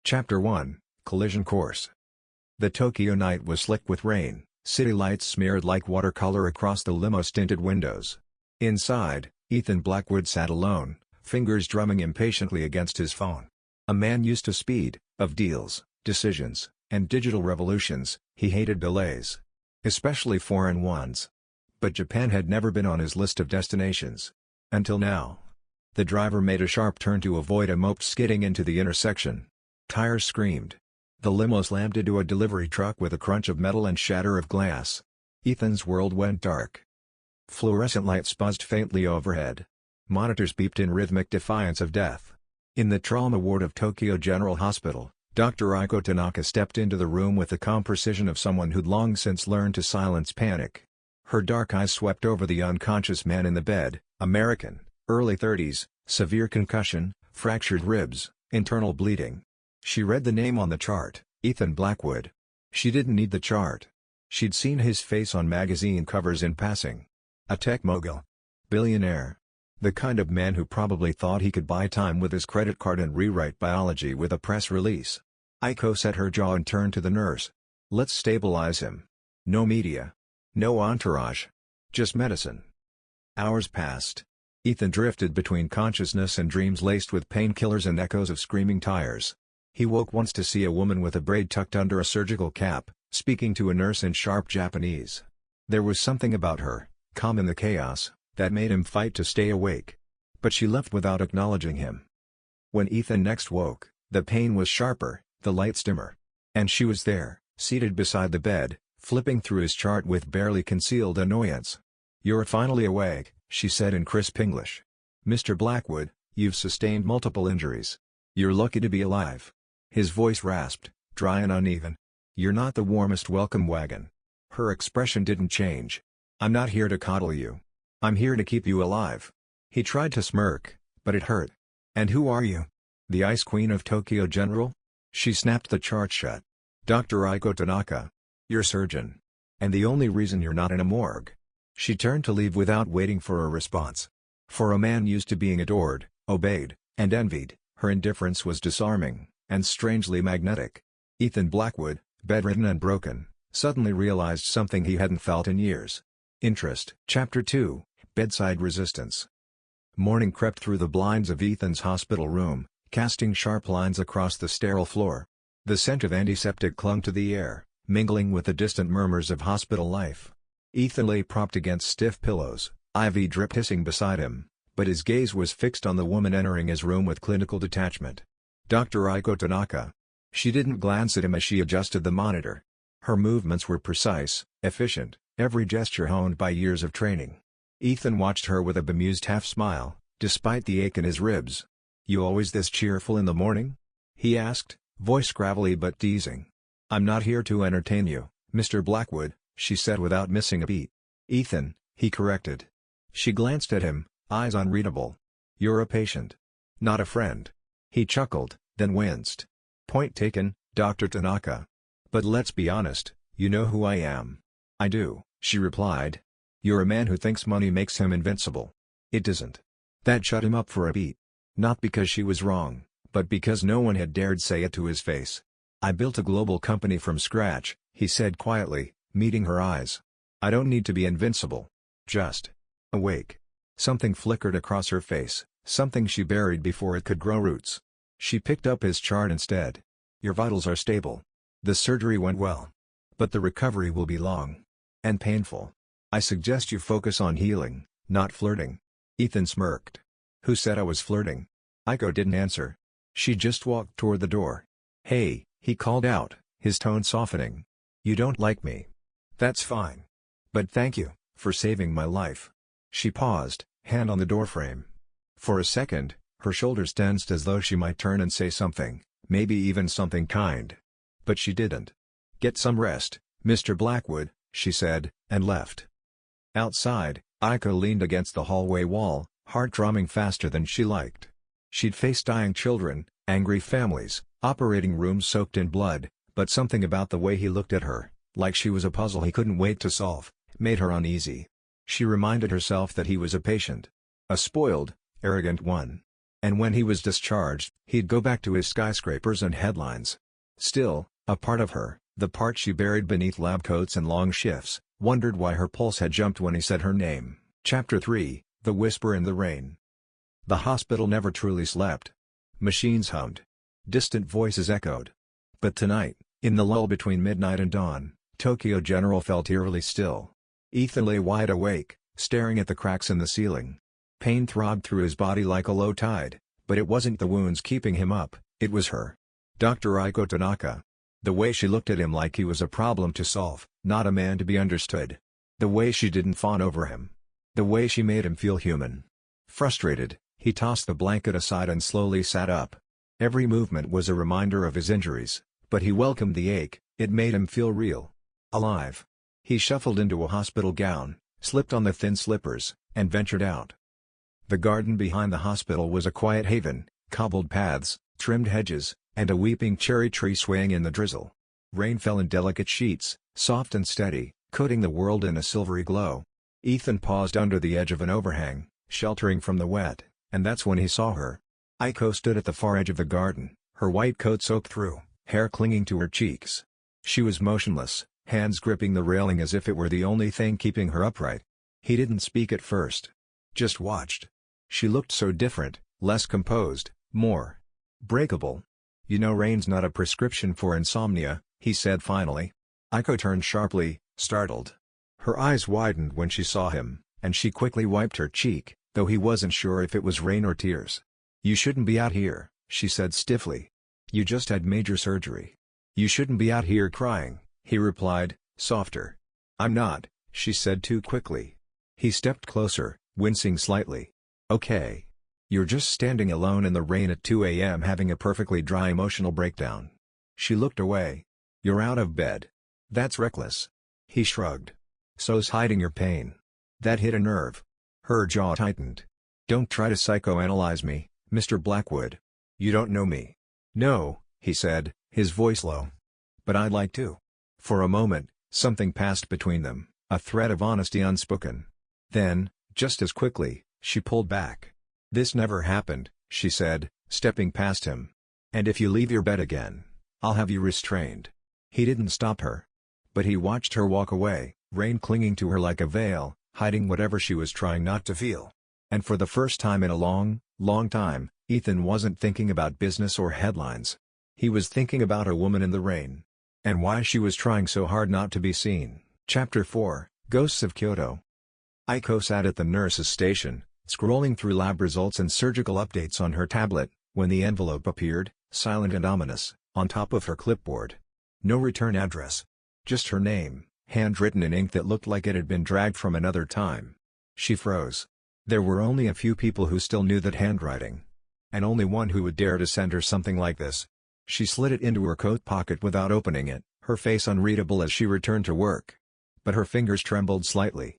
Chapter 1, Collision Course. The Tokyo night was slick with rain, city lights smeared like watercolor across the limo-tinted windows. Inside, Ethan Blackwood sat alone, fingers drumming impatiently against his phone. A man used to speed, of deals, decisions, and digital revolutions, he hated delays. Especially foreign ones. But Japan had never been on his list of destinations. Until now. The driver made a sharp turn to avoid a mope skidding into the intersection. Tires screamed. The limo slammed into a delivery truck with a crunch of metal and shatter of glass. Ethan's world went dark. Fluorescent lights buzzed faintly overhead. Monitors beeped in rhythmic defiance of death. In the trauma ward of Tokyo General Hospital, Dr. Aiko Tanaka stepped into the room with the calm precision of someone who'd long since learned to silence panic. Her dark eyes swept over the unconscious man in the bed, American, early 30s, severe concussion, fractured ribs, internal bleeding. She read the name on the chart, Ethan Blackwood. She didn't need the chart. She'd seen his face on magazine covers in passing. A tech mogul. Billionaire. The kind of man who probably thought he could buy time with his credit card and rewrite biology with a press release. Aiko set her jaw and turned to the nurse. Let's stabilize him. No media. No entourage. Just medicine. Hours passed. Ethan drifted between consciousness and dreams laced with painkillers and echoes of screaming tires. He woke once to see a woman with a braid tucked under a surgical cap, speaking to a nurse in sharp Japanese. There was something about her, calm in the chaos, that made him fight to stay awake. But she left without acknowledging him. When Ethan next woke, the pain was sharper, the lights dimmer. And she was there, seated beside the bed, flipping through his chart with barely concealed annoyance. "You're finally awake," she said in crisp English. "Mr. Blackwood, you've sustained multiple injuries. You're lucky to be alive." His voice rasped, dry and uneven. "You're not the warmest welcome wagon." Her expression didn't change. "I'm not here to coddle you. I'm here to keep you alive." He tried to smirk, but it hurt. "And who are you? The Ice Queen of Tokyo General?" She snapped the chart shut. "Dr. Aiko Tanaka. Your surgeon. And the only reason you're not in a morgue." She turned to leave without waiting for a response. For a man used to being adored, obeyed, and envied, her indifference was disarming, and strangely magnetic. Ethan Blackwood, bedridden and broken, suddenly realized something he hadn't felt in years. Interest. Chapter 2, Bedside Resistance. Morning crept through the blinds of Ethan's hospital room, casting sharp lines across the sterile floor. The scent of antiseptic clung to the air, mingling with the distant murmurs of hospital life. Ethan lay propped against stiff pillows, IV drip hissing beside him, but his gaze was fixed on the woman entering his room with clinical detachment. Dr. Aiko Tanaka. She didn't glance at him as she adjusted the monitor. Her movements were precise, efficient, every gesture honed by years of training. Ethan watched her with a bemused half-smile, despite the ache in his ribs. "You always this cheerful in the morning?" he asked, voice gravelly but teasing. "I'm not here to entertain you, Mr. Blackwood," she said without missing a beat. "Ethan," he corrected. She glanced at him, eyes unreadable. "You're a patient. Not a friend." He chuckled, then winced. "Point taken, Dr. Tanaka. But let's be honest, you know who I am." "I do," she replied. "You're a man who thinks money makes him invincible. It doesn't." That shut him up for a beat. Not because she was wrong, but because no one had dared say it to his face. "I built a global company from scratch," he said quietly, meeting her eyes. "I don't need to be invincible. Just awake." Something flickered across her face, something she buried before it could grow roots. She picked up his chart instead. "Your vitals are stable. The surgery went well. But the recovery will be long. And painful. I suggest you focus on healing, not flirting." Ethan smirked. "Who said I was flirting?" Aiko didn't answer. She just walked toward the door. "Hey," he called out, his tone softening. "You don't like me. That's fine. But thank you, for saving my life." She paused, hand on the doorframe. For a second, her shoulders tensed as though she might turn and say something, maybe even something kind. But she didn't. "Get some rest, Mr. Blackwood," she said, and left. Outside, Aiko leaned against the hallway wall, heart drumming faster than she liked. She'd faced dying children, angry families, operating rooms soaked in blood, but something about the way he looked at her, like she was a puzzle he couldn't wait to solve, made her uneasy. She reminded herself that he was a patient. A spoiled, arrogant one. And when he was discharged, he'd go back to his skyscrapers and headlines. Still, a part of her, the part she buried beneath lab coats and long shifts, wondered why her pulse had jumped when he said her name. Chapter 3, The Whisper in the Rain. The hospital never truly slept. Machines hummed. Distant voices echoed. But tonight, in the lull between midnight and dawn, Tokyo General felt eerily still. Ethan lay wide awake, staring at the cracks in the ceiling. Pain throbbed through his body like a low tide, but it wasn't the wounds keeping him up, it was her. Dr. Aiko Tanaka. The way she looked at him like he was a problem to solve, not a man to be understood. The way she didn't fawn over him. The way she made him feel human. Frustrated, he tossed the blanket aside and slowly sat up. Every movement was a reminder of his injuries, but he welcomed the ache, it made him feel real. Alive. He shuffled into a hospital gown, slipped on the thin slippers, and ventured out. The garden behind the hospital was a quiet haven, cobbled paths, trimmed hedges, and a weeping cherry tree swaying in the drizzle. Rain fell in delicate sheets, soft and steady, coating the world in a silvery glow. Ethan paused under the edge of an overhang, sheltering from the wet, and that's when he saw her. Aiko stood at the far edge of the garden, her white coat soaked through, hair clinging to her cheeks. She was motionless, hands gripping the railing as if it were the only thing keeping her upright. He didn't speak at first. Just watched. She looked so different, less composed, more breakable. "You know rain's not a prescription for insomnia," he said finally. Aiko turned sharply, startled. Her eyes widened when she saw him, and she quickly wiped her cheek, though he wasn't sure if it was rain or tears. "You shouldn't be out here," she said stiffly. "You just had major surgery. You shouldn't be out here crying," he replied, softer. "I'm not," she said too quickly. He stepped closer, wincing slightly. "Okay. You're just standing alone in the rain at 2 a.m. having a perfectly dry emotional breakdown." She looked away. "You're out of bed. That's reckless." He shrugged. "So's hiding your pain." That hit a nerve. Her jaw tightened. "Don't try to psychoanalyze me, Mr. Blackwood. You don't know me." "No," he said, his voice low. "But I'd like to." For a moment, something passed between them, a thread of honesty unspoken. Then, just as quickly, she pulled back. "This never happened," she said, stepping past him. "And if you leave your bed again, I'll have you restrained." He didn't stop her. But he watched her walk away, rain clinging to her like a veil, hiding whatever she was trying not to feel. And for the first time in a long, long time, Ethan wasn't thinking about business or headlines. He was thinking about a woman in the rain. And why she was trying so hard not to be seen. Chapter 4, Ghosts of Kyoto. Aiko sat at the nurse's station, scrolling through lab results and surgical updates on her tablet, when the envelope appeared, silent and ominous, on top of her clipboard. No return address. Just her name, handwritten in ink that looked like it had been dragged from another time. She froze. There were only a few people who still knew that handwriting. And only one who would dare to send her something like this. She slid it into her coat pocket without opening it, her face unreadable as she returned to work. But her fingers trembled slightly.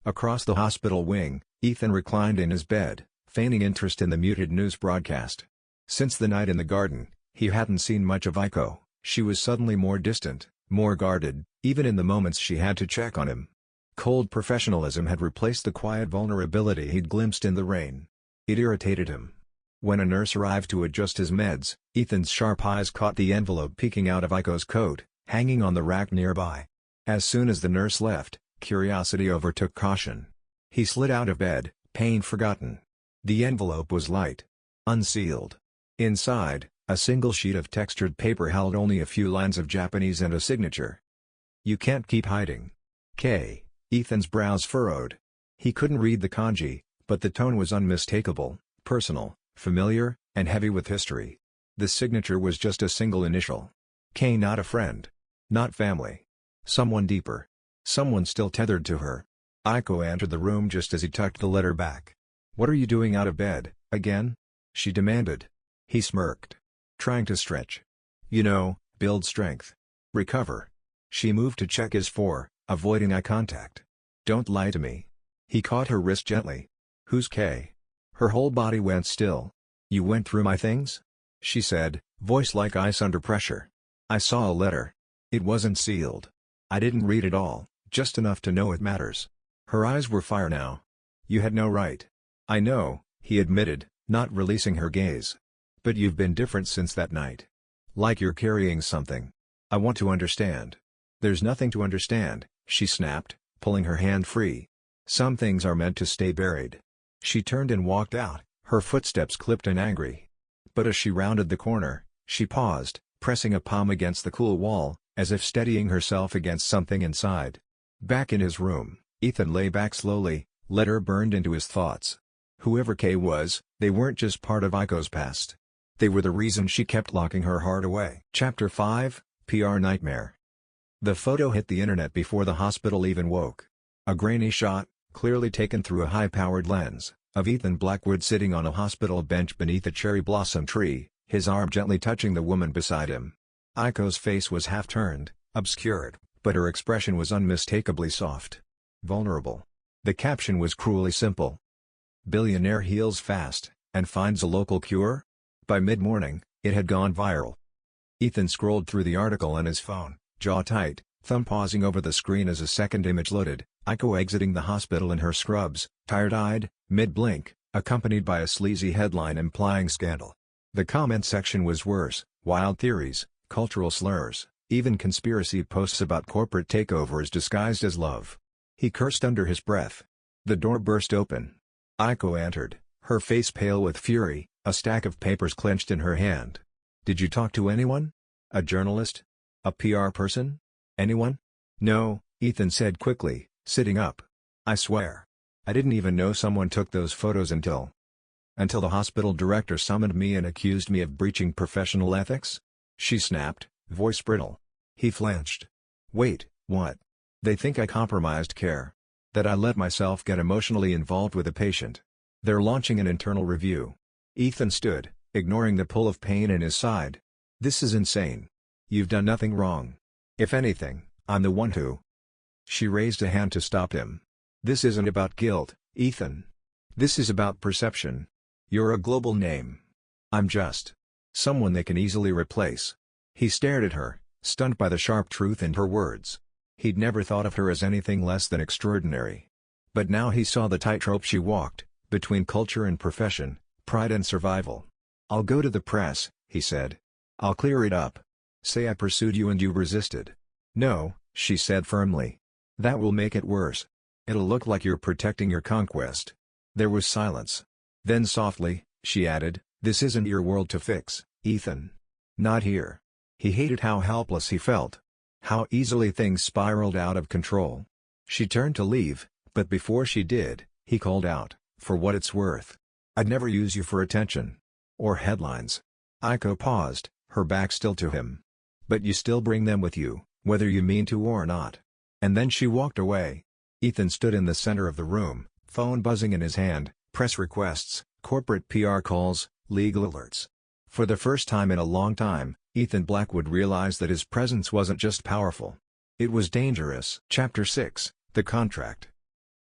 Across the hospital wing, Ethan reclined in his bed, feigning interest in the muted news broadcast. Since the night in the garden, he hadn't seen much of Aiko. She was suddenly more distant, more guarded, even in the moments she had to check on him. Cold professionalism had replaced the quiet vulnerability he'd glimpsed in the rain. It irritated him. When a nurse arrived to adjust his meds, Ethan's sharp eyes caught the envelope peeking out of Aiko's coat, hanging on the rack nearby. As soon as the nurse left, curiosity overtook caution. He slid out of bed, pain forgotten. The envelope was light. Unsealed. Inside, a single sheet of textured paper held only a few lines of Japanese and a signature. "You can't keep hiding. K." Ethan's brows furrowed. He couldn't read the kanji, but the tone was unmistakable, personal, familiar, and heavy with history. The signature was just a single initial. K. Not a friend. Not family. Someone deeper. Someone still tethered to her. Aiko entered the room just as he tucked the letter back. "What are you doing out of bed, again?" she demanded. He smirked. "Trying to stretch. You know, build strength. Recover." She moved to check his fore, avoiding eye contact. "Don't lie to me." He caught her wrist gently. "Who's K?" Her whole body went still. "You went through my things?" she said, voice like ice under pressure. "I saw a letter. It wasn't sealed. I didn't read it all, just enough to know it matters." Her eyes were fire now. "You had no right." "I know," he admitted, not releasing her gaze. "But you've been different since that night. Like you're carrying something. I want to understand." "There's nothing to understand," she snapped, pulling her hand free. "Some things are meant to stay buried." She turned and walked out, her footsteps clipped and angry. But as she rounded the corner, she paused, pressing a palm against the cool wall, as if steadying herself against something inside. Back in his room, Ethan lay back slowly, letter burned into his thoughts. Whoever K was, they weren't just part of Aiko's past. They were the reason she kept locking her heart away. Chapter 5, PR Nightmare. The photo hit the internet before the hospital even woke. A grainy shot, clearly taken through a high-powered lens, of Ethan Blackwood sitting on a hospital bench beneath a cherry blossom tree, his arm gently touching the woman beside him. Aiko's face was half-turned, obscured, but her expression was unmistakably soft. Vulnerable. The caption was cruelly simple. "Billionaire heals fast, and finds a local cure?" By mid-morning, it had gone viral. Ethan scrolled through the article on his phone, jaw tight, thumb pausing over the screen as a second image loaded, Aiko exiting the hospital in her scrubs, tired-eyed, mid-blink, accompanied by a sleazy headline implying scandal. The comment section was worse: wild theories, cultural slurs, even conspiracy posts about corporate takeovers disguised as love. He cursed under his breath. The door burst open. Aiko entered, her face pale with fury, a stack of papers clenched in her hand. "Did you talk to anyone? A journalist? A PR person? Anyone?" "No," Ethan said quickly, sitting up. "I swear. I didn't even know someone took those photos until the hospital director summoned me and accused me of breaching professional ethics?" she snapped, voice brittle. He flinched. "Wait, what? They think I compromised care? That I let myself get emotionally involved with a patient? They're launching an internal review." Ethan stood, ignoring the pull of pain in his side. "This is insane. You've done nothing wrong. If anything, I'm the one who..." She raised a hand to stop him. "This isn't about guilt, Ethan. This is about perception. You're a global name. I'm just someone they can easily replace." He stared at her, stunned by the sharp truth in her words. He'd never thought of her as anything less than extraordinary. But now he saw the tightrope she walked, between culture and profession, pride and survival. "I'll go to the press," he said. "I'll clear it up. Say I pursued you and you resisted." "No," she said firmly. "That will make it worse. It'll look like you're protecting your conquest." There was silence. Then softly, she added, "This isn't your world to fix, Ethan. Not here." He hated how helpless he felt. How easily things spiraled out of control. She turned to leave, but before she did, he called out, "For what it's worth. I'd never use you for attention. Or headlines." Aiko paused, her back still to him. "But you still bring them with you, whether you mean to or not." And then she walked away. Ethan stood in the center of the room, phone buzzing in his hand, press requests, corporate PR calls, legal alerts. For the first time in a long time, Ethan Blackwood realized that his presence wasn't just powerful. It was dangerous. Chapter 6, The Contract.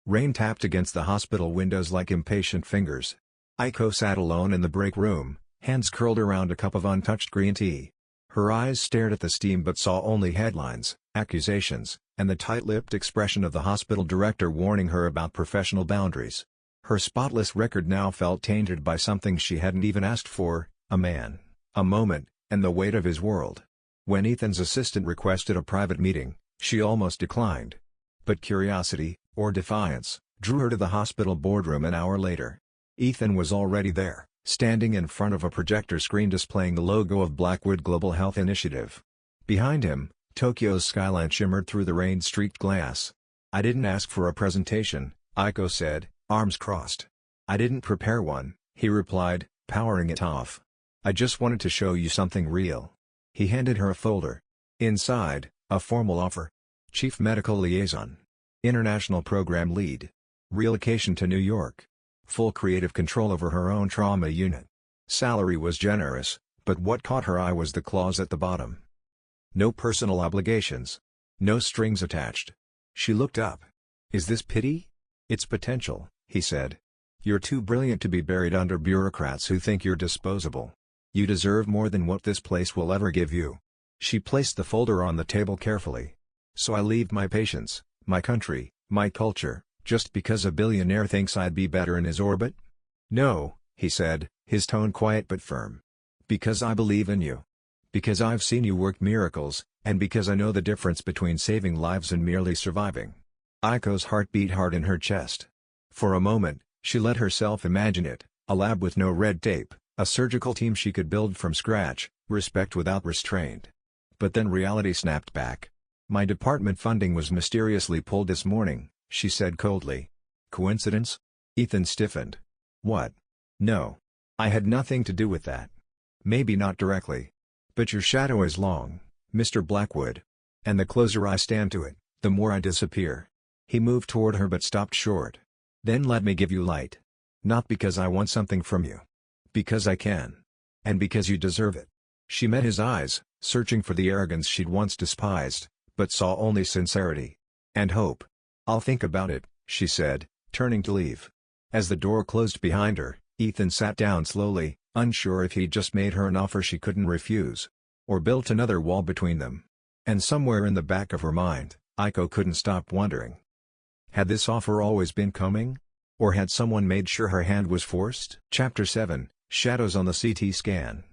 Rain tapped against the hospital windows like impatient fingers. Aiko sat alone in the break room, hands curled around a cup of untouched green tea. Her eyes stared at the steam but saw only headlines, accusations, and the tight-lipped expression of the hospital director warning her about professional boundaries. Her spotless record now felt tainted by something she hadn't even asked for: a man, a moment, and the weight of his world. When Ethan's assistant requested a private meeting, she almost declined. But curiosity, or defiance, drew her to the hospital boardroom an hour later. Ethan was already there, standing in front of a projector screen displaying the logo of Blackwood Global Health Initiative. Behind him, Tokyo's skyline shimmered through the rain-streaked glass. "I didn't ask for a presentation," Aiko said, arms crossed. "I didn't prepare one," he replied, powering it off. "I just wanted to show you something real." He handed her a folder. Inside, a formal offer. Chief Medical Liaison. International Program Lead. Relocation to New York. Full creative control over her own trauma unit. Salary was generous, but what caught her eye was the clause at the bottom. No personal obligations. No strings attached. She looked up. "Is this pity?" "It's potential," he said. "You're too brilliant to be buried under bureaucrats who think you're disposable. You deserve more than what this place will ever give you." She placed the folder on the table carefully. "So I leave my patients, my country, my culture, just because a billionaire thinks I'd be better in his orbit?" "No," he said, his tone quiet but firm. "Because I believe in you. Because I've seen you work miracles, and because I know the difference between saving lives and merely surviving." Aiko's heart beat hard in her chest. For a moment, she let herself imagine it, a lab with no red tape, a surgical team she could build from scratch, respect without restraint. But then reality snapped back. "My department funding was mysteriously pulled this morning," she said coldly. "Coincidence?" Ethan stiffened. "What? No. I had nothing to do with that." "Maybe not directly. But your shadow is long, Mr. Blackwood. And the closer I stand to it, the more I disappear." He moved toward her but stopped short. "Then let me give you light. Not because I want something from you. Because I can. And because you deserve it." She met his eyes, searching for the arrogance she'd once despised, but saw only sincerity. "And hope. I'll think about it," she said, turning to leave. As the door closed behind her, Ethan sat down slowly, unsure if he'd just made her an offer she couldn't refuse. Or built another wall between them. And somewhere in the back of her mind, Aiko couldn't stop wondering. Had this offer always been coming? Or had someone made sure her hand was forced? Chapter 7, Shadows on the CT Scan.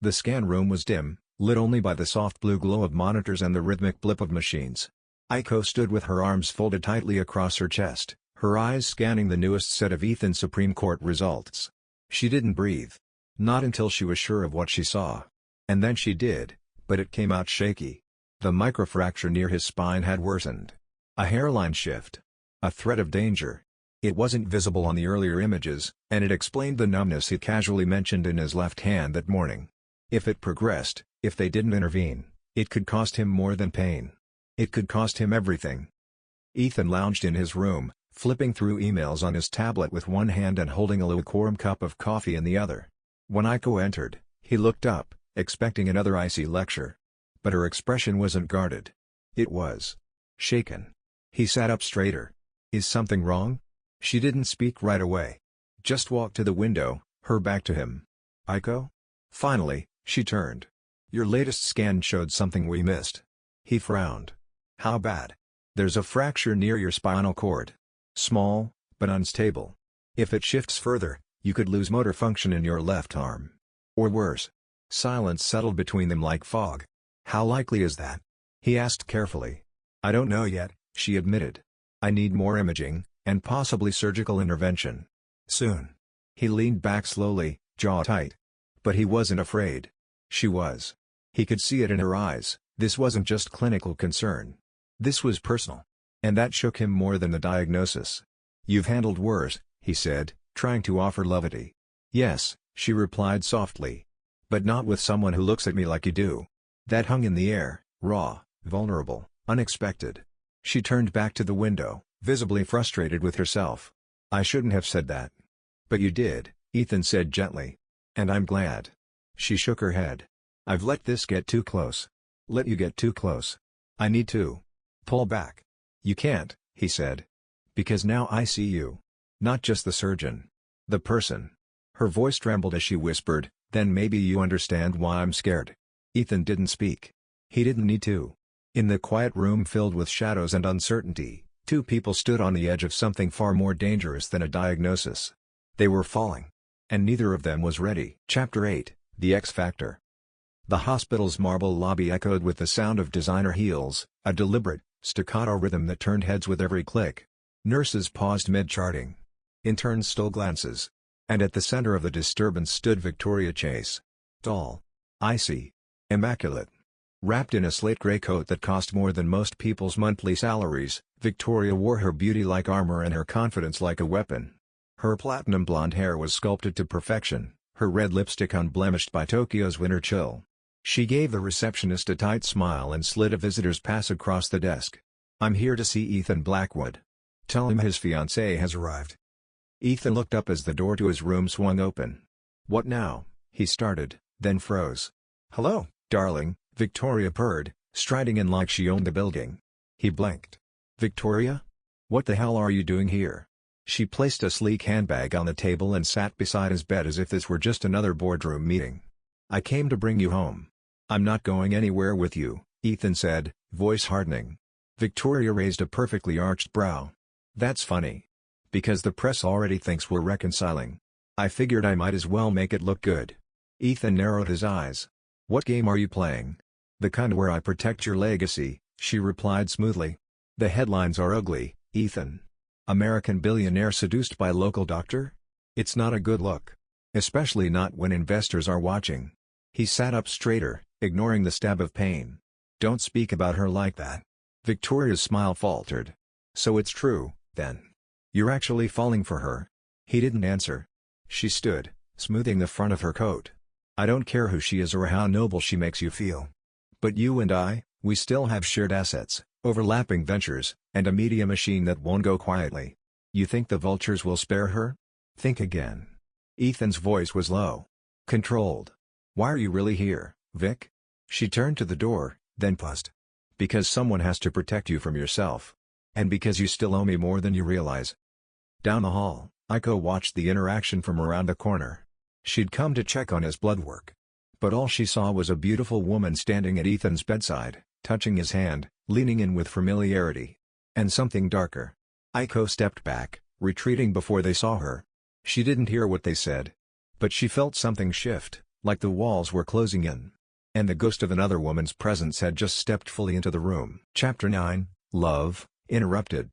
The scan room was dim, lit only by the soft blue glow of monitors and the rhythmic blip of machines. Aiko stood with her arms folded tightly across her chest, her eyes scanning the newest set of Ethan's Supreme Court results. She didn't breathe. Not until she was sure of what she saw. And then she did, but it came out shaky. The microfracture near his spine had worsened. A hairline shift. A threat of danger. It wasn't visible on the earlier images, and it explained the numbness he casually mentioned in his left hand that morning. If it progressed, if they didn't intervene, it could cost him more than pain. It could cost him everything. Ethan lounged in his room, flipping through emails on his tablet with one hand and holding a lukewarm cup of coffee in the other. When Aiko entered, he looked up, expecting another icy lecture. But her expression wasn't guarded. It was shaken. He sat up straighter. "Is something wrong?" She didn't speak right away. Just walked to the window, her back to him. "Aiko?" Finally, she turned. "Your latest scan showed something we missed." He frowned. "How bad?" "There's a fracture near your spinal cord. Small, but unstable. If it shifts further, you could lose motor function in your left arm. Or worse." Silence settled between them like fog. "How likely is that?" he asked carefully. "I don't know yet," she admitted. "I need more imaging, and possibly surgical intervention. Soon." He leaned back slowly, jaw tight. But he wasn't afraid. She was. He could see it in her eyes. This wasn't just clinical concern. This was personal. And that shook him more than the diagnosis. "You've handled worse," he said, trying to offer levity. "Yes," she replied softly. "But not with someone who looks at me like you do." That hung in the air, raw, vulnerable, unexpected. She turned back to the window, visibly frustrated with herself. "I shouldn't have said that." "But you did," Ethan said gently. "And I'm glad." She shook her head. "I've let this get too close." "Let you get too close?" "I need to pull back." "You can't," he said. "Because now I see you. Not just the surgeon. The person." Her voice trembled as she whispered, "Then maybe you understand why I'm scared." Ethan didn't speak. He didn't need to. In the quiet room filled with shadows and uncertainty, two people stood on the edge of something far more dangerous than a diagnosis. They were falling. And neither of them was ready. Chapter 8, The X Factor. The hospital's marble lobby echoed with the sound of designer heels, a deliberate, staccato rhythm that turned heads with every click. Nurses paused mid-charting. Interns stole glances. And at the center of the disturbance stood Victoria Chase. Tall. Icy. Immaculate. Wrapped in a slate-gray coat that cost more than most people's monthly salaries, Victoria wore her beauty like armor and her confidence like a weapon. Her platinum blonde hair was sculpted to perfection, her red lipstick unblemished by Tokyo's winter chill. She gave the receptionist a tight smile and slid a visitor's pass across the desk. "I'm here to see Ethan Blackwood. Tell him his fiancée has arrived." Ethan looked up as the door to his room swung open. "What now?" he started, then froze. "Hello, darling," Victoria purred, striding in like she owned the building. He blinked. "Victoria? What the hell are you doing here?" She placed a sleek handbag on the table and sat beside his bed as if this were just another boardroom meeting. "I came to bring you home." "I'm not going anywhere with you," Ethan said, voice hardening. Victoria raised a perfectly arched brow. "That's funny. Because the press already thinks we're reconciling." I figured I might as well make it look good. Ethan narrowed his eyes. What game are you playing? The kind where I protect your legacy, she replied smoothly. The headlines are ugly, Ethan. American billionaire seduced by local doctor? It's not a good look. Especially not when investors are watching. He sat up straighter, ignoring the stab of pain. Don't speak about her like that. Victoria's smile faltered. So it's true, then. You're actually falling for her? He didn't answer. She stood, smoothing the front of her coat. I don't care who she is or how noble she makes you feel. But you and I, we still have shared assets, overlapping ventures, and a media machine that won't go quietly. You think the vultures will spare her? Think again. Ethan's voice was low. Controlled. Why are you really here, Vic? She turned to the door, then paused. Because someone has to protect you from yourself. And because you still owe me more than you realize. Down the hall, Aiko watched the interaction from around the corner. She'd come to check on his blood work. But all she saw was a beautiful woman standing at Ethan's bedside, touching his hand, leaning in with familiarity. And something darker. Aiko stepped back, retreating before they saw her. She didn't hear what they said. But she felt something shift, like the walls were closing in. And the ghost of another woman's presence had just stepped fully into the room. Chapter 9, Love, Interrupted.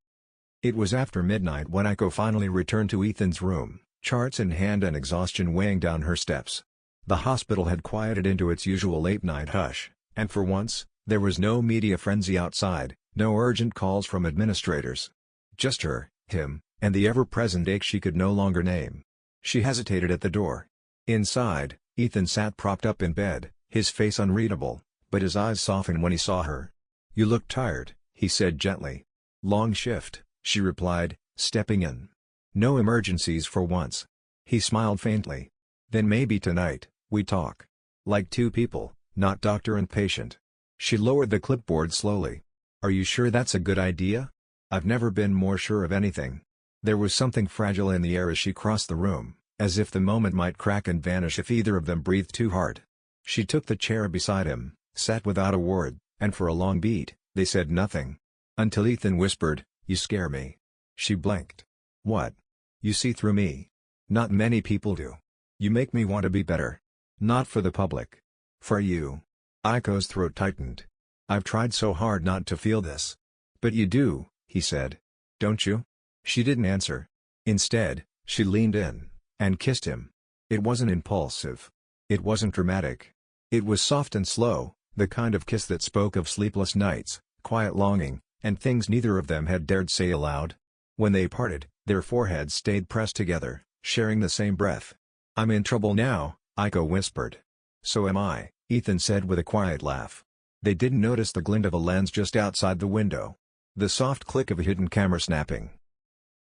It was after midnight when Aiko finally returned to Ethan's room, charts in hand and exhaustion weighing down her steps. The hospital had quieted into its usual late-night hush, and for once, there was no media frenzy outside, no urgent calls from administrators. Just her, him, and the ever-present ache she could no longer name. She hesitated at the door. Inside, Ethan sat propped up in bed, his face unreadable, but his eyes softened when he saw her. You look tired, he said gently. Long shift, she replied, stepping in. No emergencies for once. He smiled faintly. Then maybe tonight, we talk. Like two people, not doctor and patient. She lowered the clipboard slowly. Are you sure that's a good idea? I've never been more sure of anything. There was something fragile in the air as she crossed the room, as if the moment might crack and vanish if either of them breathed too hard. She took the chair beside him, sat without a word, and for a long beat, they said nothing. Until Ethan whispered, You scare me. She blinked. What? You see through me. Not many people do. You make me want to be better. Not for the public. For you. Aiko's throat tightened. I've tried so hard not to feel this. But you do, he said. Don't you? She didn't answer. Instead, she leaned in, and kissed him. It wasn't impulsive. It wasn't dramatic. It was soft and slow, the kind of kiss that spoke of sleepless nights, quiet longing, and things neither of them had dared say aloud. When they parted, their foreheads stayed pressed together, sharing the same breath. I'm in trouble now, Aiko whispered. So am I, Ethan said with a quiet laugh. They didn't notice the glint of a lens just outside the window. The soft click of a hidden camera snapping.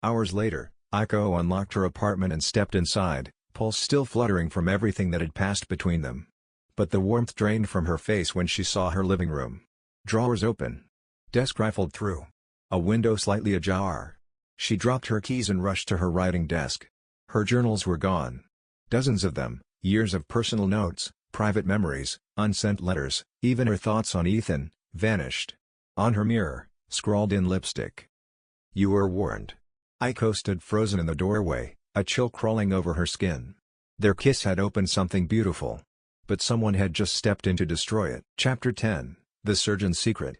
Hours later, Aiko unlocked her apartment and stepped inside, pulse still fluttering from everything that had passed between them. But the warmth drained from her face when she saw her living room. Drawers open. Desk rifled through. A window slightly ajar. She dropped her keys and rushed to her writing desk. Her journals were gone. Dozens of them, years of personal notes, private memories, unsent letters, even her thoughts on Ethan, vanished. On her mirror, scrawled in lipstick. You were warned. Aiko stood frozen in the doorway, a chill crawling over her skin. Their kiss had opened something beautiful. But someone had just stepped in to destroy it. Chapter 10, The Surgeon's Secret.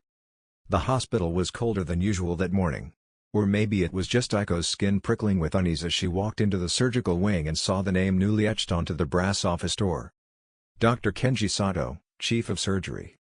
The hospital was colder than usual that morning. Or maybe it was just Aiko's skin prickling with unease as she walked into the surgical wing and saw the name newly etched onto the brass office door. Dr. Kenji Sato, Chief of Surgery.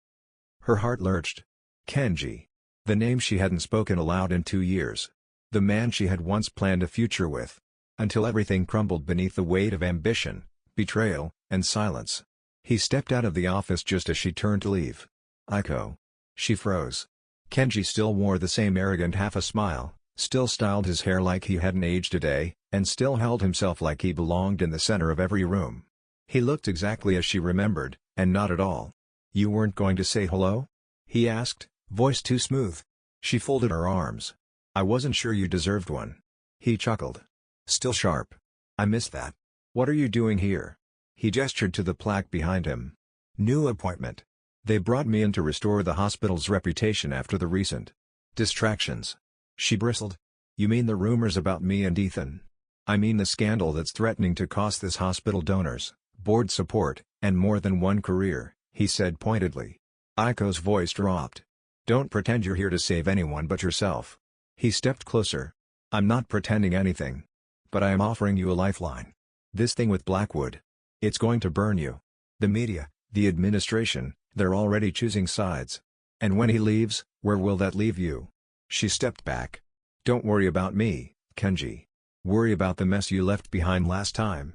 Her heart lurched. Kenji. The name she hadn't spoken aloud in 2 years. The man she had once planned a future with. Until everything crumbled beneath the weight of ambition, betrayal, and silence. He stepped out of the office just as she turned to leave. Aiko. She froze. Kenji still wore the same arrogant half-a-smile, still styled his hair like he hadn't aged a day, and still held himself like he belonged in the center of every room. He looked exactly as she remembered, and not at all. You weren't going to say hello? He asked, voice too smooth. She folded her arms. I wasn't sure you deserved one. He chuckled. Still sharp. I missed that. What are you doing here? He gestured to the plaque behind him. New appointment. They brought me in to restore the hospital's reputation after the recent distractions. She bristled. You mean the rumors about me and Ethan? I mean the scandal that's threatening to cost this hospital donors, board support, and more than one career," he said pointedly. Aiko's voice dropped. "Don't pretend you're here to save anyone but yourself." He stepped closer. "I'm not pretending anything. But I am offering you a lifeline. This thing with Blackwood. It's going to burn you. The media, the administration, they're already choosing sides. And when he leaves, where will that leave you?" She stepped back. "Don't worry about me, Kenji. Worry about the mess you left behind last time."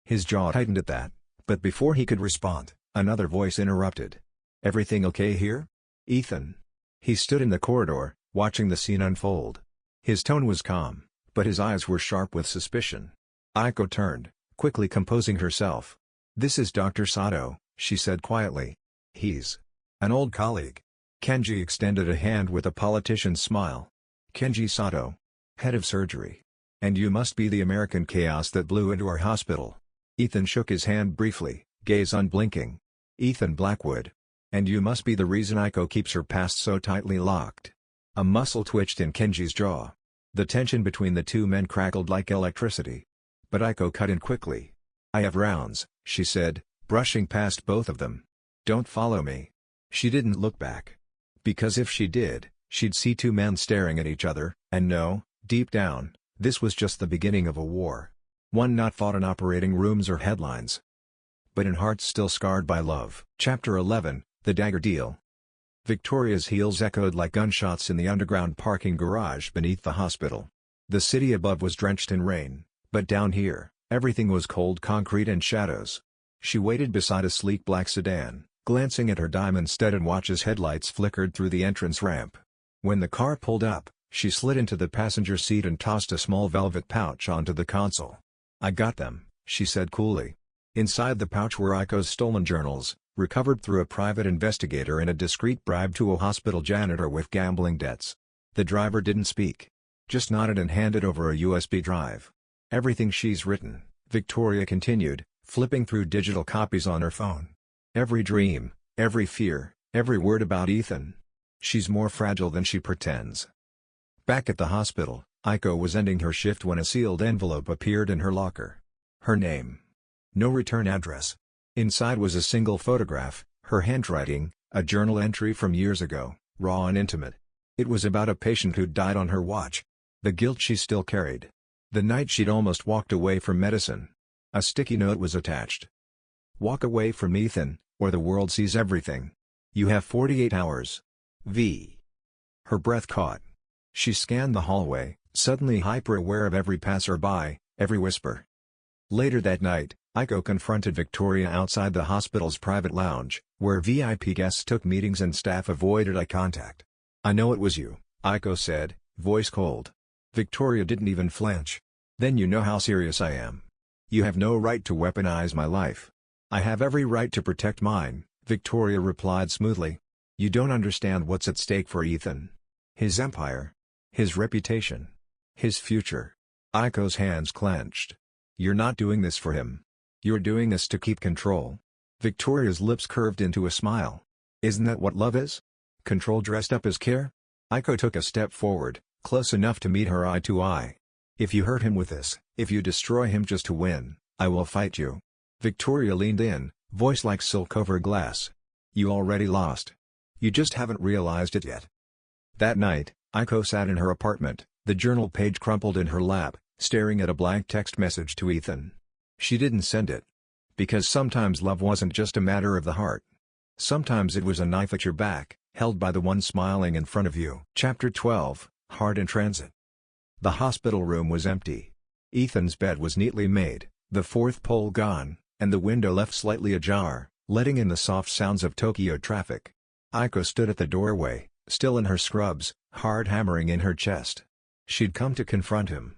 His jaw tightened at that, but before he could respond, another voice interrupted. "Everything okay here, Ethan?" He stood in the corridor, watching the scene unfold. His tone was calm, but his eyes were sharp with suspicion. Aiko turned, quickly composing herself. "This is Dr. Sato," she said quietly. "He's an old colleague." Kenji extended a hand with a politician's smile. "Kenji Sato. Head of surgery. And you must be the American chaos that blew into our hospital." Ethan shook his hand briefly, gaze unblinking. "Ethan Blackwood. And you must be the reason Aiko keeps her past so tightly locked." A muscle twitched in Kenji's jaw. The tension between the two men crackled like electricity. But Aiko cut in quickly. "I have rounds," she said, brushing past both of them. "Don't follow me." She didn't look back. Because if she did, she'd see two men staring at each other, and know, deep down, this was just the beginning of a war. One not fought in operating rooms or headlines, but in hearts still scarred by love. Chapter 11, The Dagger Deal. Victoria's heels echoed like gunshots in the underground parking garage beneath the hospital. The city above was drenched in rain, but down here, everything was cold concrete and shadows. She waited beside a sleek black sedan, glancing at her diamond-studded watch's headlights flickered through the entrance ramp. When the car pulled up, she slid into the passenger seat and tossed a small velvet pouch onto the console. "I got them," she said coolly. Inside the pouch were Aiko's stolen journals, recovered through a private investigator, and a discreet bribe to a hospital janitor with gambling debts. The driver didn't speak. Just nodded and handed over a USB drive. "Everything she's written," Victoria continued, flipping through digital copies on her phone. "Every dream, every fear, every word about Ethan. She's more fragile than she pretends." Back at the hospital, Aiko was ending her shift when a sealed envelope appeared in her locker. Her name. No return address. Inside was a single photograph, her handwriting, a journal entry from years ago, raw and intimate. It was about a patient who'd died on her watch. The guilt she still carried. The night she'd almost walked away from medicine. A sticky note was attached. "Walk away from Ethan, or the world sees everything. You have 48 hours. V." Her breath caught. She scanned the hallway, suddenly hyper-aware of every passerby, every whisper. Later that night, Aiko confronted Victoria outside the hospital's private lounge, where VIP guests took meetings and staff avoided eye contact. "I know it was you," Aiko said, voice cold. Victoria didn't even flinch. "Then you know how serious I am. You have no right to weaponize my life." "I have every right to protect mine," Victoria replied smoothly. "You don't understand what's at stake for Ethan. His empire. His reputation. His future." Aiko's hands clenched. "You're not doing this for him. You're doing this to keep control." Victoria's lips curved into a smile. "Isn't that what love is? Control dressed up as care?" Aiko took a step forward, close enough to meet her eye to eye. "If you hurt him with this, if you destroy him just to win, I will fight you." Victoria leaned in, voice like silk over glass. "You already lost. You just haven't realized it yet." That night, Aiko sat in her apartment, the journal page crumpled in her lap, staring at a blank text message to Ethan. She didn't send it. Because sometimes love wasn't just a matter of the heart. Sometimes it was a knife at your back, held by the one smiling in front of you. Chapter 12, Heart in Transit. The hospital room was empty. Ethan's bed was neatly made, the fourth pole gone, and the window left slightly ajar, letting in the soft sounds of Tokyo traffic. Aiko stood at the doorway, still in her scrubs, heart hammering in her chest. She'd come to confront him.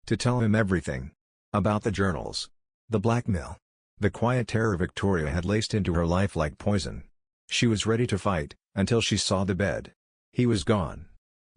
To tell him everything. About the journals. The blackmail. The quiet terror Victoria had laced into her life like poison. She was ready to fight, until she saw the bed. He was gone.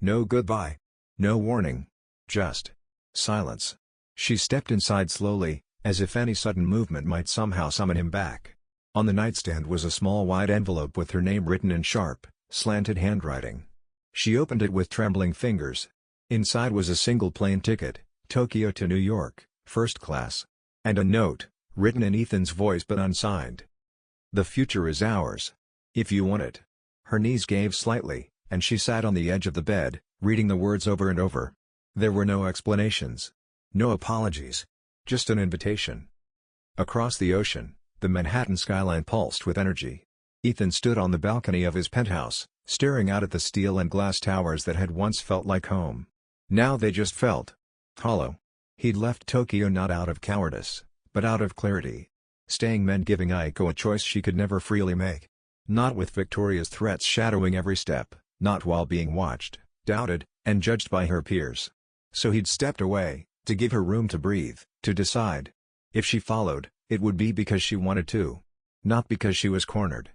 No goodbye. No warning. Just silence. She stepped inside slowly, as if any sudden movement might somehow summon him back. On the nightstand was a small white envelope with her name written in sharp, slanted handwriting. She opened it with trembling fingers. Inside was a single plane ticket, Tokyo to New York, First class. And a note, written in Ethan's voice but unsigned. The future is ours. If you want it. Her knees gave slightly, and she sat on the edge of the bed, reading the words over and over. There were no explanations. No apologies. Just an invitation. Across the ocean, the Manhattan skyline pulsed with energy. Ethan stood on the balcony of his penthouse, staring out at the steel and glass towers that had once felt like home. Now they just felt hollow. He'd left Tokyo not out of cowardice, but out of clarity. Staying meant giving Aiko a choice she could never freely make. Not with Victoria's threats shadowing every step, not while being watched, doubted, and judged by her peers. So he'd stepped away, to give her room to breathe, to decide. If she followed, it would be because she wanted to. Not because she was cornered.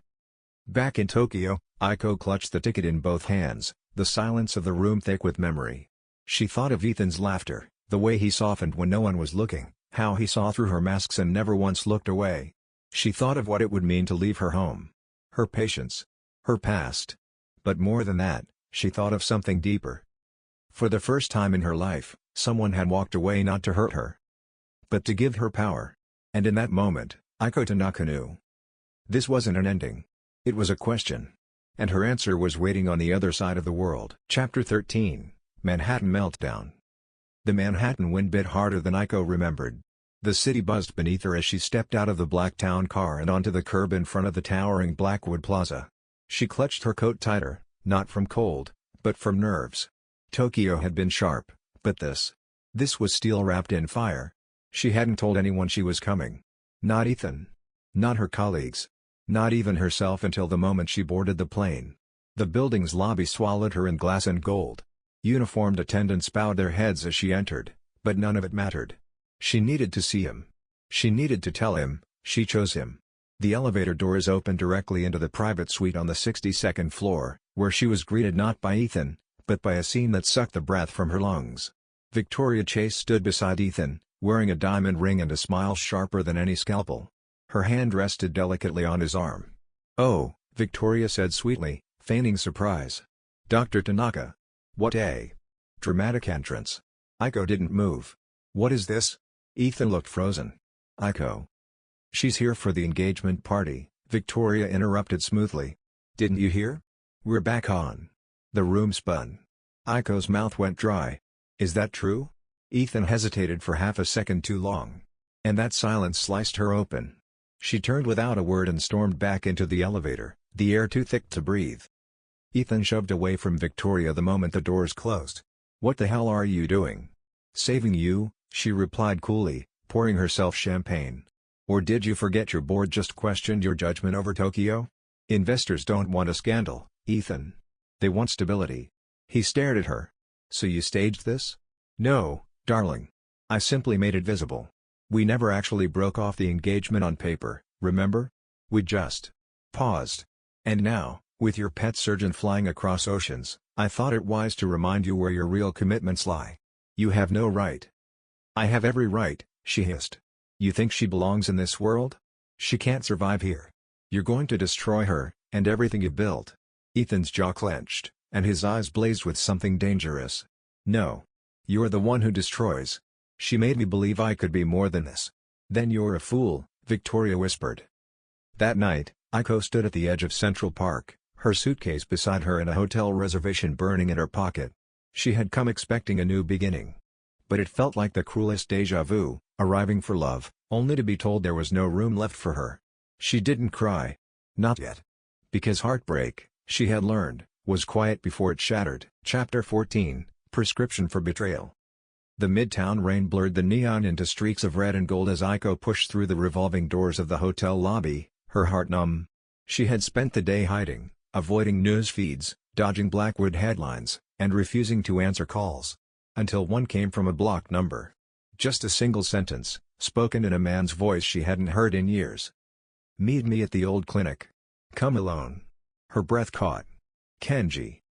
Back in Tokyo, Aiko clutched the ticket in both hands, the silence of the room thick with memory. She thought of Ethan's laughter, the way he softened when no one was looking, how he saw through her masks and never once looked away. She thought of what it would mean to leave her home. Her patience. Her past. But more than that, she thought of something deeper. For the first time in her life, someone had walked away not to hurt her, but to give her power. And in that moment, Aiko Tanaka knew. This wasn't an ending. It was a question. And her answer was waiting on the other side of the world. Chapter 13, Manhattan Meltdown. The Manhattan wind bit harder than Aiko remembered. The city buzzed beneath her as she stepped out of the black town car and onto the curb in front of the towering Blackwood Plaza. She clutched her coat tighter, not from cold, but from nerves. Tokyo had been sharp, but this was steel wrapped in fire. She hadn't told anyone she was coming. Not Ethan. Not her colleagues. Not even herself until the moment she boarded the plane. The building's lobby swallowed her in glass and gold. Uniformed attendants bowed their heads as she entered, but none of it mattered. She needed to see him. She needed to tell him, she chose him. The elevator doors opened directly into the private suite on the 62nd floor, where she was greeted not by Ethan, but by a scene that sucked the breath from her lungs. Victoria Chase stood beside Ethan, wearing a diamond ring and a smile sharper than any scalpel. Her hand rested delicately on his arm. "Oh," Victoria said sweetly, feigning surprise. "Dr. Tanaka. What a dramatic entrance." Aiko didn't move. "What is this?" Ethan looked frozen. "Aiko. She's here for the engagement party," Victoria interrupted smoothly. "Didn't you hear? We're back on." The room spun. Aiko's mouth went dry. "Is that true?" Ethan hesitated for half a second too long. And that silence sliced her open. She turned without a word and stormed back into the elevator, the air too thick to breathe. Ethan shoved away from Victoria the moment the doors closed. "What the hell are you doing?" "Saving you," she replied coolly, pouring herself champagne. "Or did you forget your board just questioned your judgment over Tokyo? Investors don't want a scandal, Ethan. They want stability." He stared at her. "So you staged this?" "No, darling. I simply made it visible. We never actually broke off the engagement on paper, remember? We just paused. And now, with your pet surgeon flying across oceans, I thought it wise to remind you where your real commitments lie. You have no right." "I have every right," she hissed. "You think she belongs in this world? She can't survive here. You're going to destroy her, and everything you built." Ethan's jaw clenched, and his eyes blazed with something dangerous. "No. You're the one who destroys. She made me believe I could be more than this." "Then you're a fool," Victoria whispered. That night, Aiko stood at the edge of Central Park, her suitcase beside her and a hotel reservation burning in her pocket. She had come expecting a new beginning. But it felt like the cruelest déjà vu, arriving for love, only to be told there was no room left for her. She didn't cry. Not yet. Because heartbreak, she had learned, was quiet before it shattered. Chapter 14, Prescription for Betrayal. The midtown rain blurred the neon into streaks of red and gold as Aiko pushed through the revolving doors of the hotel lobby, her heart numb. She had spent the day hiding, avoiding news feeds, dodging Blackwood headlines, and refusing to answer calls. Until one came from a blocked number. Just a single sentence, spoken in a man's voice she hadn't heard in years. "Meet me at the old clinic. Come alone." Her breath caught. Kenji.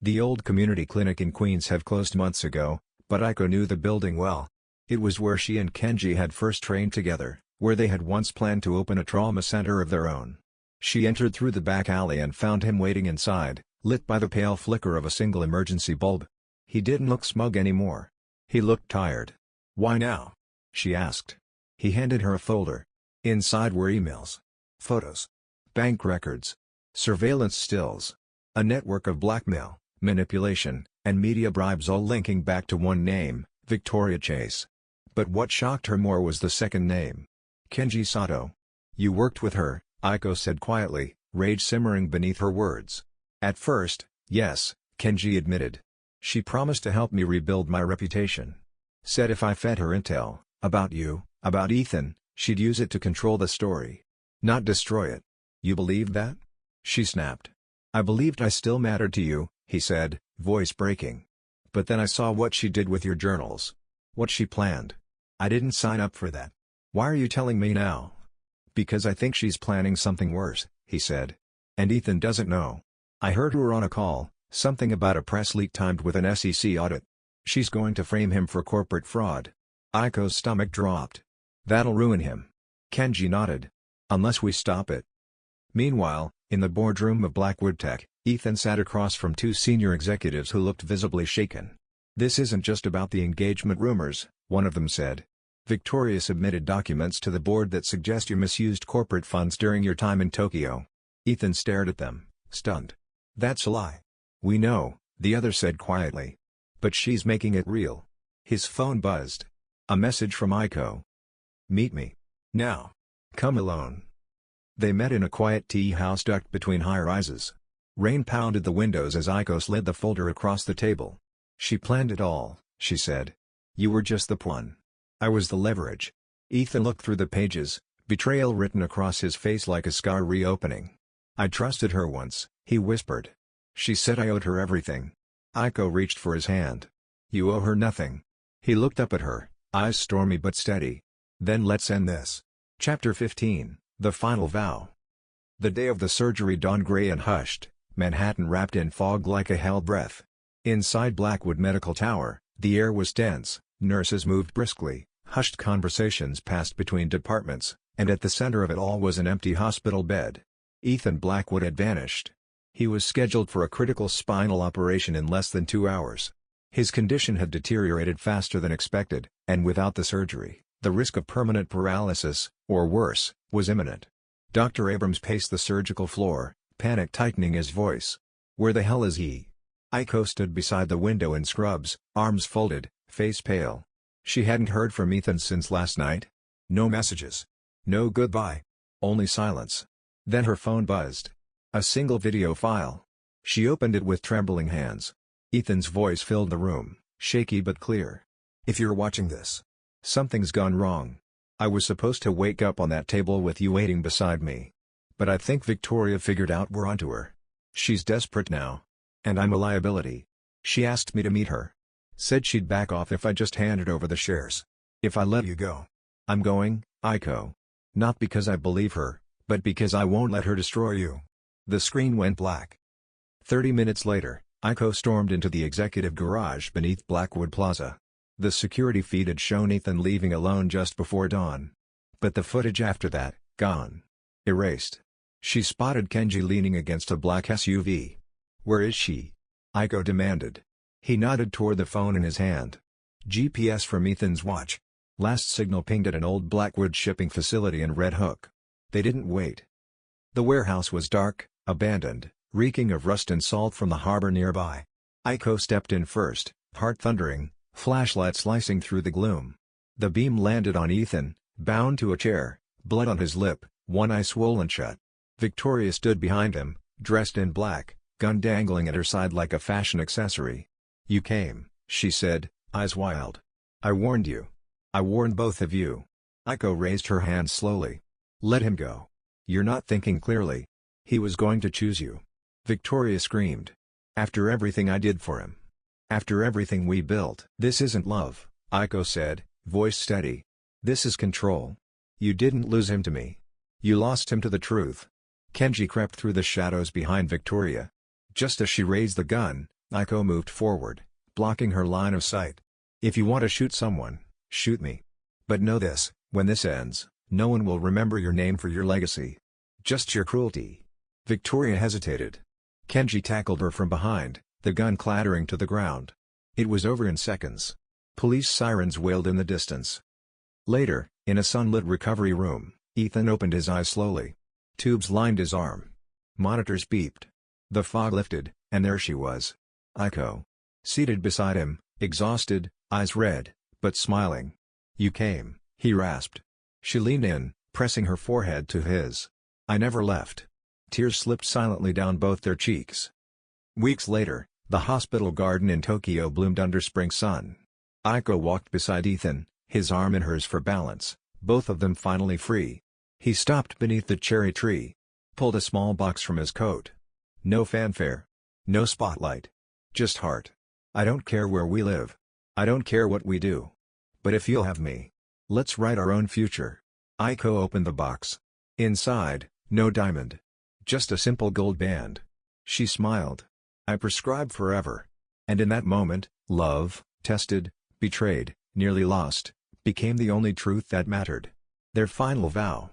The old community clinic in Queens had closed months ago, but Aiko knew the building well. It was where she and Kenji had first trained together, where they had once planned to open a trauma center of their own. She entered through the back alley and found him waiting inside, lit by the pale flicker of a single emergency bulb. He didn't look smug anymore. He looked tired. "Why now?" she asked. He handed her a folder. Inside were emails, photos, bank records, surveillance stills, a network of blackmail, manipulation, and media bribes, all linking back to one name, Victoria Chase. But what shocked her more was the second name. Kenji Sato. You worked with her, Aiko said quietly, rage simmering beneath her words. At first, yes, Kenji admitted. She promised to help me rebuild my reputation. Said if I fed her intel, about you, about Ethan, she'd use it to control the story. Not destroy it. You believed that? She snapped. I believed I still mattered to you, he said, voice breaking. But then I saw what she did with your journals. What she planned. I didn't sign up for that. Why are you telling me now? Because I think she's planning something worse, he said. And Ethan doesn't know. I heard her on a call, something about a press leak timed with an SEC audit. She's going to frame him for corporate fraud. Aiko's stomach dropped. That'll ruin him. Kenji nodded. Unless we stop it. Meanwhile, in the boardroom of Blackwood Tech, Ethan sat across from two senior executives who looked visibly shaken. This isn't just about the engagement rumors, one of them said. Victoria submitted documents to the board that suggest you misused corporate funds during your time in Tokyo. Ethan stared at them, stunned. That's a lie. We know, the other said quietly. But she's making it real. His phone buzzed. A message from Aiko. Meet me. Now. Come alone. They met in a quiet tea house tucked between high-rises. Rain pounded the windows as Aiko slid the folder across the table. She planned it all, she said. You were just the pawn. I was the leverage. Ethan looked through the pages, betrayal written across his face like a scar reopening. I trusted her once, he whispered. She said I owed her everything. Aiko reached for his hand. You owe her nothing. He looked up at her, eyes stormy but steady. Then let's end this. Chapter 15, The Final Vow. The day of the surgery dawned gray and hushed, Manhattan wrapped in fog like a hell breath. Inside Blackwood Medical Tower, the air was tense, nurses moved briskly, hushed conversations passed between departments, and at the center of it all was an empty hospital bed. Ethan Blackwood had vanished. He was scheduled for a critical spinal operation in less than 2 hours. His condition had deteriorated faster than expected, and without the surgery, the risk of permanent paralysis, or worse, was imminent. Dr. Abrams paced the surgical floor, panic tightening his voice. Where the hell is he? Aiko stood beside the window in scrubs, arms folded, face pale. She hadn't heard from Ethan since last night. No messages. No goodbye. Only silence. Then her phone buzzed. A single video file. She opened it with trembling hands. Ethan's voice filled the room, shaky but clear. If you're watching this, something's gone wrong. I was supposed to wake up on that table with you waiting beside me. But I think Victoria figured out we're onto her. She's desperate now. And I'm a liability. She asked me to meet her. Said she'd back off if I just handed over the shares. If I let you go. I'm going, Aiko. Not because I believe her, but because I won't let her destroy you. The screen went black. 30 minutes later, Aiko stormed into the executive garage beneath Blackwood Plaza. The security feed had shown Ethan leaving alone just before dawn. But the footage after that, gone. Erased. She spotted Kenji leaning against a black SUV. Where is she? Aiko demanded. He nodded toward the phone in his hand. GPS from Ethan's watch. Last signal pinged at an old Blackwood shipping facility in Red Hook. They didn't wait. The warehouse was dark, abandoned, reeking of rust and salt from the harbor nearby. Aiko stepped in first, heart thundering, flashlight slicing through the gloom. The beam landed on Ethan, bound to a chair, blood on his lip, one eye swollen shut. Victoria stood behind him, dressed in black, gun dangling at her side like a fashion accessory. You came, she said, eyes wild. I warned you. I warned both of you. Aiko raised her hand slowly. Let him go. You're not thinking clearly. He was going to choose you. Victoria screamed. After everything I did for him. After everything we built. This isn't love, Aiko said, voice steady. This is control. You didn't lose him to me. You lost him to the truth. Kenji crept through the shadows behind Victoria. Just as she raised the gun, Aiko moved forward, blocking her line of sight. If you want to shoot someone, shoot me. But know this, when this ends, no one will remember your name for your legacy. Just your cruelty. Victoria hesitated. Kenji tackled her from behind, the gun clattering to the ground. It was over in seconds. Police sirens wailed in the distance. Later, in a sunlit recovery room, Ethan opened his eyes slowly. Tubes lined his arm. Monitors beeped. The fog lifted, and there she was. Aiko. Seated beside him, exhausted, eyes red, but smiling. "You came," he rasped. She leaned in, pressing her forehead to his. "I never left." Tears slipped silently down both their cheeks. Weeks later, the hospital garden in Tokyo bloomed under spring sun. Aiko walked beside Ethan, his arm in hers for balance, both of them finally free. He stopped beneath the cherry tree. Pulled a small box from his coat. No fanfare. No spotlight. Just heart. "I don't care where we live. I don't care what we do. But if you'll have me, let's write our own future." Aiko opened the box. Inside, no diamond. Just a simple gold band. She smiled. "I prescribe forever." And in that moment, love, tested, betrayed, nearly lost, became the only truth that mattered. Their final vow.